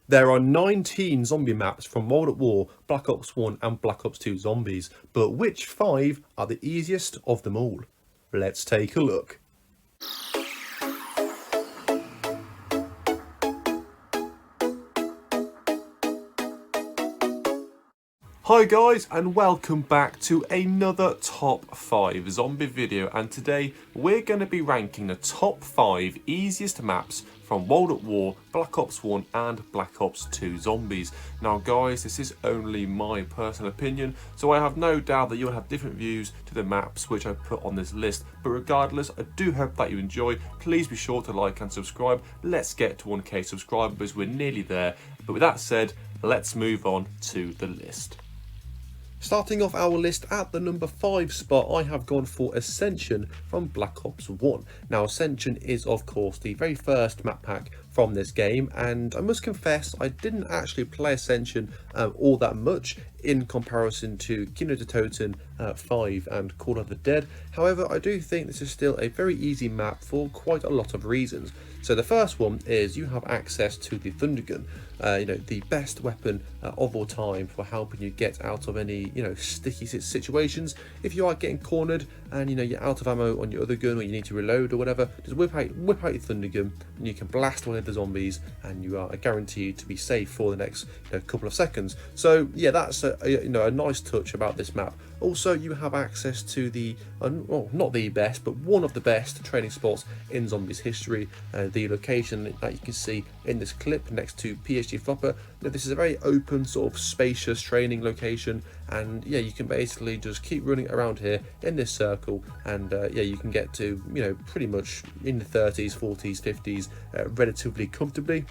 There are 19 zombie maps from World at War, Black Ops 1 and Black Ops 2 Zombies, but which 5 are the easiest of them all? Let's take a look. Hi guys, and welcome back to another top 5 zombie video, and today we're going to be ranking the top 5 easiest maps from World at War, Black Ops 1 and Black Ops 2 Zombies. Now guys, this is only my personal opinion, so I have no doubt that you'll have different views to the maps which I put on this list, but regardless, I do hope that you enjoy. Please be sure to like and subscribe. Let's get to 1k subscribers, we're nearly there, but with that said, let's move on to the list. Starting off our list at the number 5 spot, I have gone for Ascension from Black Ops 1. Now Ascension is of course the very first map pack from this game, and I must confess I didn't actually play Ascension all that much in comparison to Kino der Toten 5 and Call of the Dead. However, I do think this is still a very easy map for quite a lot of reasons. So the first one is you have access to the Thundergun, the best weapon of all time for helping you get out of any sticky situations. If you are getting cornered and you're out of ammo on your other gun, or you need to reload or whatever, just whip out your Thundergun and you can blast away the zombies, and you are guaranteed to be safe for the next couple of seconds. So yeah, that's a nice touch about this map. Also, you have access to the, well, not the best, but one of the best training spots in Zombies history. The location that you can see in this clip next to PhD Flopper. This is a very open, sort of spacious training location, and yeah, you can basically just keep running around here in this circle, and yeah, you can get to pretty much in the 30s, 40s, 50s relatively comfortably.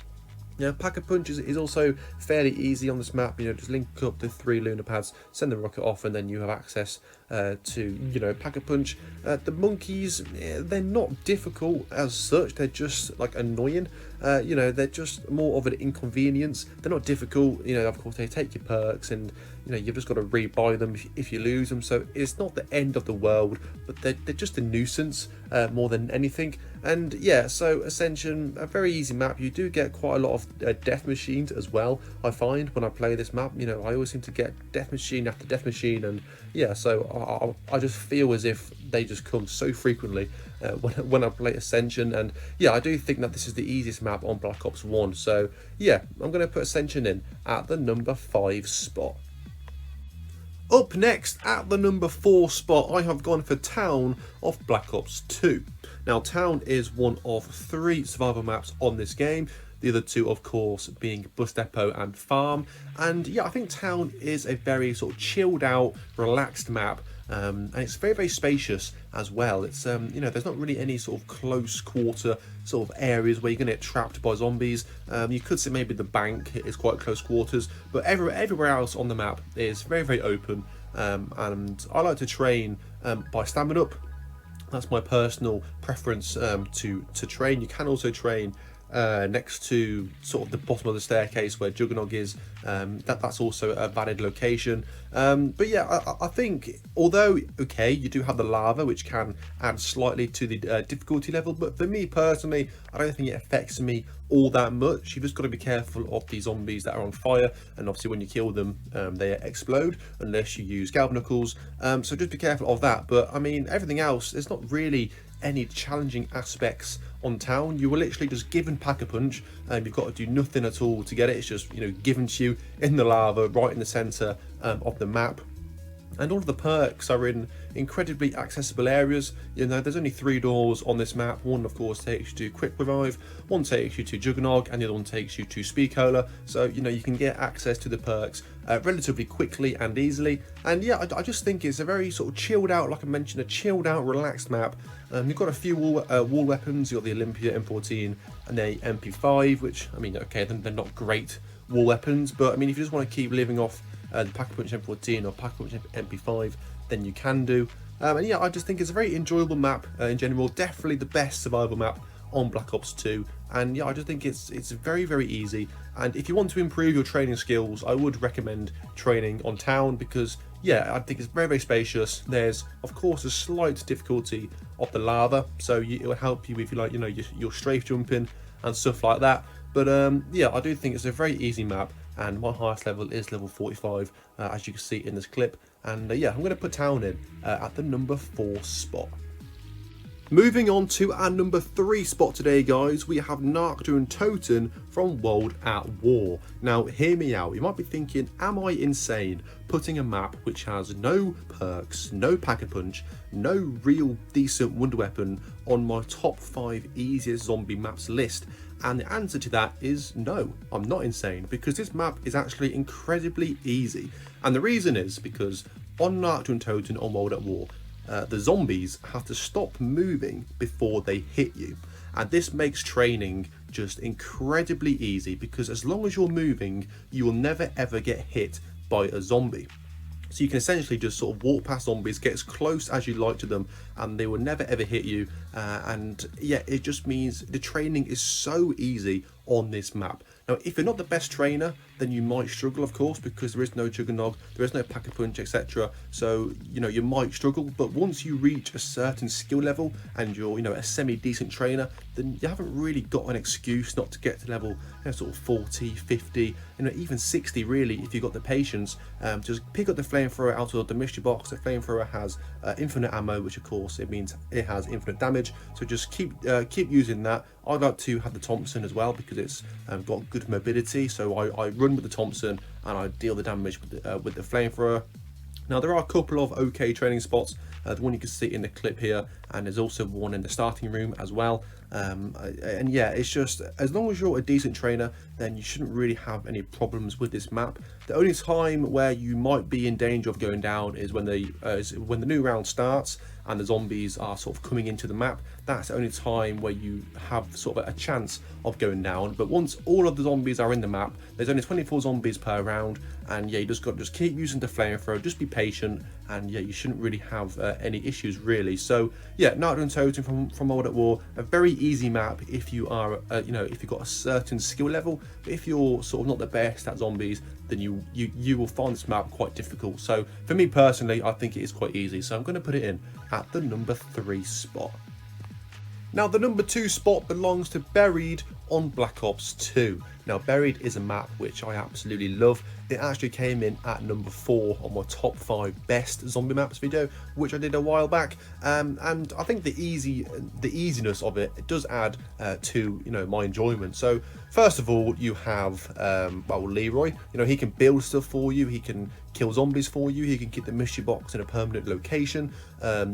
Pack-a-punch is also fairly easy on this map. Just link up the 3 lunar pads, send the rocket off, and then you have access to pack-a-punch. The monkeys, they're not difficult as such, they're just like annoying. They're just more of an inconvenience. They're not difficult. Of course they take your perks, and you've just got to rebuy them if you lose them, so it's not the end of the world, but they're just a nuisance more than anything. And yeah, so Ascension, a very easy map. You do get quite a lot of death machines as well. I find when I play this map, I always seem to get death machine after death machine, and yeah, so I just feel as if they just come so frequently when I play Ascension. And yeah, I do think that this is the easiest map on Black Ops 1, so yeah, I'm going to put Ascension in at the number 5 spot. Up next, at the number 4 spot, I have gone for Town of Black Ops 2. Now, Town is one of 3 survival maps on this game. The other 2, of course, being Bus Depot and Farm. And yeah, I think Town is a very sort of chilled out, relaxed map. And it's very, very spacious as well. It's there's not really any sort of close quarter sort of areas where you're going to get trapped by zombies. You could say maybe the bank is quite close quarters, but everywhere else on the map is very, very open. And I like to train by standing up. That's my personal preference to train. You can also train next to sort of the bottom of the staircase where Juggernog is. That's also a valid location. But yeah, I think, although okay, you do have the lava, which can add slightly to the difficulty level, but for me personally, I don't think it affects me all that much. You've just got to be careful of the zombies that are on fire, and obviously when you kill them, they explode unless you use galvanicles. So just be careful of that. But I mean, everything else, there's not really any challenging aspects on Town. You were literally just given Pack-a-Punch, and you've got to do nothing at all to get it. It's just given to you in the lava right in the center of the map. And all of the perks are in incredibly accessible areas. There's only 3 doors on this map. One, of course, takes you to Quick Revive, one takes you to Juggernog, and the other one takes you to Speed Cola. So, you can get access to the perks relatively quickly and easily. And yeah, I just think it's a very sort of chilled out, like I mentioned, a chilled out, relaxed map. You've got a few wall weapons. You've got the Olympia M14 and the MP5, which, I mean, okay, they're not great wall weapons, but I mean, if you just want to keep living off the Pack-a-Punch M14 or Pack-a-Punch MP5, then you can do. And yeah, I just think it's a very enjoyable map in general. Definitely the best survival map on Black Ops 2. And yeah, I just think it's very, very easy. And if you want to improve your training skills, I would recommend training on Town, because yeah, I think it's very, very spacious. There's of course a slight difficulty of the lava, so it will help you if you like, your strafe jumping and stuff like that. But yeah, I do think it's a very easy map, and my highest level is level 45, as you can see in this clip. And yeah, I'm going to put Town in at the number 4 spot. Moving on to our number 3 spot today, guys, we have Narkdoon Toten from World at War. Now, hear me out. You might be thinking, am I insane putting a map which has no perks, no pack-a-punch, no real decent wonder weapon on my top 5 easiest zombie maps list? And the answer to that is no, I'm not insane, because this map is actually incredibly easy. And the reason is because on Narkdoon Toten on World at War, the zombies have to stop moving before they hit you, and this makes training just incredibly easy, because as long as you're moving, you will never ever get hit by a zombie. So you can essentially just sort of walk past zombies, get as close as you like to them, and they will never ever hit you. And yeah, it just means the training is so easy on this map. Now, if you're not the best trainer, then you might struggle, of course, because there is no Juggernog, there is no Pack-a-Punch, etc. So, you know, you might struggle, but once you reach a certain skill level and you're, you know, a semi-decent trainer, then you haven't really got an excuse not to get to level, you know, sort of 40, 50, you know, even 60, really, if you've got the patience. Just pick up the flamethrower out of the mystery box. The flamethrower has infinite ammo, which, of course, it means it has infinite damage. So just keep using that. I'd like to have the Thompson as well, because it's got good mobility. So I run with the Thompson and I deal the damage with the flamethrower. Now, there are a couple of okay training spots. The one you can see in the clip here, and there's also one in the starting room as well. And yeah, it's just, as long as you're a decent trainer, then you shouldn't really have any problems with this map. The only time where you might be in danger of going down is when the new round starts and the zombies are sort of coming into the map. That's the only time where you have sort of a chance of going down. But once all of the zombies are in the map, there's only 24 zombies per round, and yeah, you just got to just keep using the flamethrower, just be patient, and yeah, you shouldn't really have any issues really. So yeah, Narkdoon Toten from World at War, a very easy map if you are you know, if you've got a certain skill level. But if you're sort of not the best at zombies, then you will find this map quite difficult. So for me personally, I think it is quite easy, so I'm going to put it in at the number 3 spot. Now, the number 2 spot belongs to Buried on Black Ops 2. Now, Buried is a map which I absolutely love. It actually came in at number 4 on my top 5 best zombie maps video, which I did a while back. And I think the easiness of it does add to, you know, my enjoyment. So first of all, you have well, Leroy. You know, he can build stuff for you, he can kill zombies for you, he can keep the mystery box in a permanent location.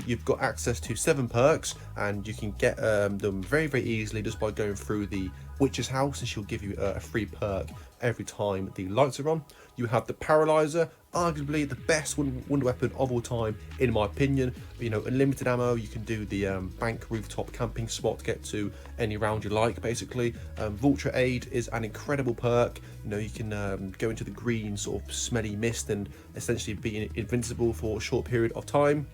You've got access to 7 perks, and you can get them very, very easily just by going through the witch's house, and she'll give you a free perk every time the lights are on. You have the Paralyzer, arguably the best wonder weapon of all time, in my opinion. You know, unlimited ammo. You can do the bank rooftop camping spot to get to any round you like, basically. Vulture Aid is an incredible perk. You know, you can go into the green sort of smelly mist and essentially be invincible for a short period of time.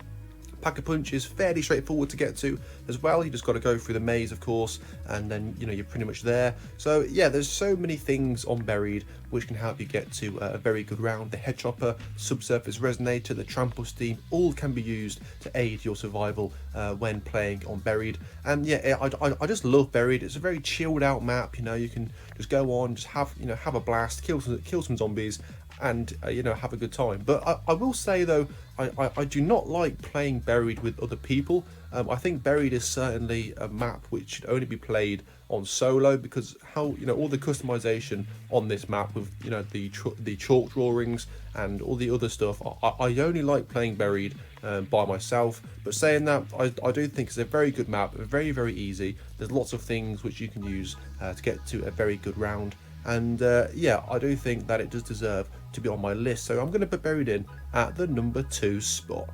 Pack-a-Punch is fairly straightforward to get to as well. You just got to go through the maze, of course, and then, you know, you're pretty much there. So yeah, there's so many things on Buried which can help you get to a very good round. The Head Chopper, Subsurface Resonator, the Trample Steam, all can be used to aid your survival when playing on Buried. And yeah, I just love Buried. It's a very chilled out map. You know, you can just go on, just have a blast, kill some zombies, and you know, have a good time. But I will say though, I do not like playing Buried with other people. I think Buried is certainly a map which should only be played on solo, because how, you know, all the customization on this map with, you know, the chalk drawings and all the other stuff, I only like playing Buried by myself. But saying that, I do think it's a very good map, very, very easy. There's lots of things which you can use to get to a very good round. And yeah, I do think that it does deserve to be on my list, so I'm going to put Buried in at the number 2 spot.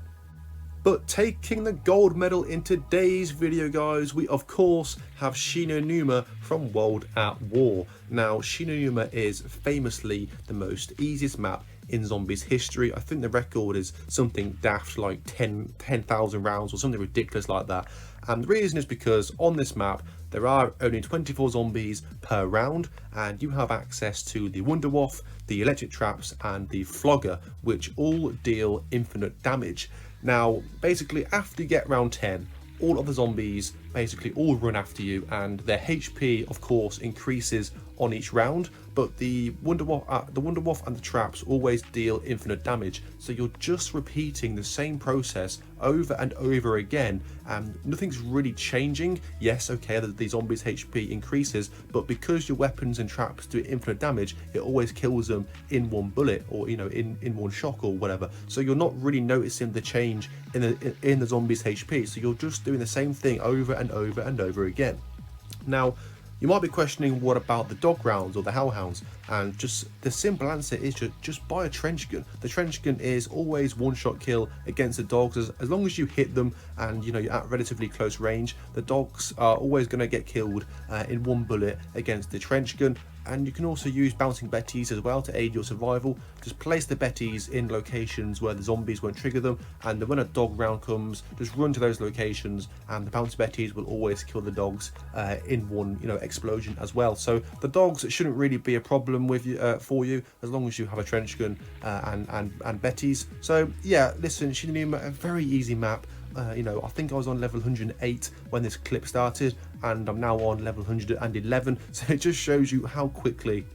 But taking the gold medal in today's video, guys, we of course have Shino Numa from World at War. Now, Shino Numa is famously the most easiest map in zombies history. I think the record is something daft like 10,000 rounds or something ridiculous like that. And the reason is because on this map there are only 24 zombies per round, and you have access to the Wunderwaffe, the electric traps, and the Flogger, which all deal infinite damage. Now, basically, after you get round 10, all of the zombies basically all run after you, and their HP of course increases on each round, but the Wunderwaffe and the traps always deal infinite damage, so you're just repeating the same process over and over again, and nothing's really changing. Yes, okay, the zombies HP increases, but because your weapons and traps do infinite damage, it always kills them in one bullet, or in one shock or whatever, so you're not really noticing the change in the zombies HP, so you're just doing the same thing over and over and over again. Now, you might be questioning, what about the dog rounds or the hellhounds? And just the simple answer is just buy a trench gun. The trench gun is always one-shot kill against the dogs, as long as you hit them and you're at relatively close range. The dogs are always going to get killed in one bullet against the trench gun. And you can also use bouncing betties as well to aid your survival. Just place the betties in locations where the zombies won't trigger them, and when a dog round comes, just run to those locations, and the bouncy betties will always kill the dogs in one explosion as well. So the dogs shouldn't really be a problem with you for you, as long as you have a trench gun and betties. So yeah, listen, Shino Numa, a very easy map. I think I was on level 108 when this clip started, and I'm now on level 111, so it just shows you how quickly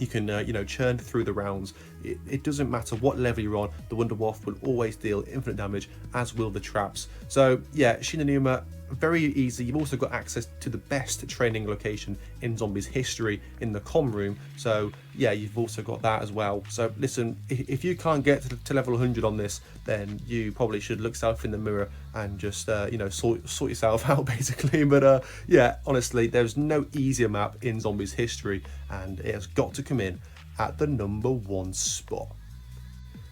you can churn through the rounds. It doesn't matter what level you're on, the Wunderwaffe will always deal infinite damage, as will the traps. So yeah, Shino Numa, very easy. You've also got access to the best training location in zombies history in the comm room, so yeah, you've also got that as well. So listen, if you can't get to level 100 on this, then you probably should look yourself in the mirror and just sort yourself out basically. But yeah, honestly, there's no easier map in zombies history, and it has got to come in at the #1 spot.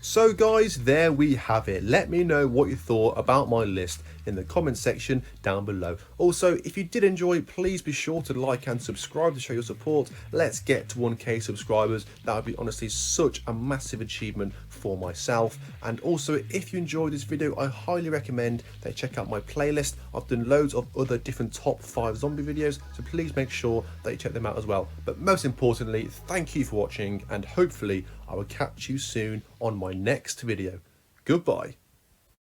So guys, there we have it. Let me know what you thought about my list in the comment section down below. Also, if you did enjoy, please be sure to like and subscribe to show your support. Let's get to 1k subscribers. That would be honestly such a massive achievement for myself. And also, if you enjoyed this video, I highly recommend that you check out my playlist. I've done loads of other different top 5 zombie videos, so please make sure that you check them out as well. But most importantly, thank you for watching, and hopefully I will catch you soon on my next video. Goodbye.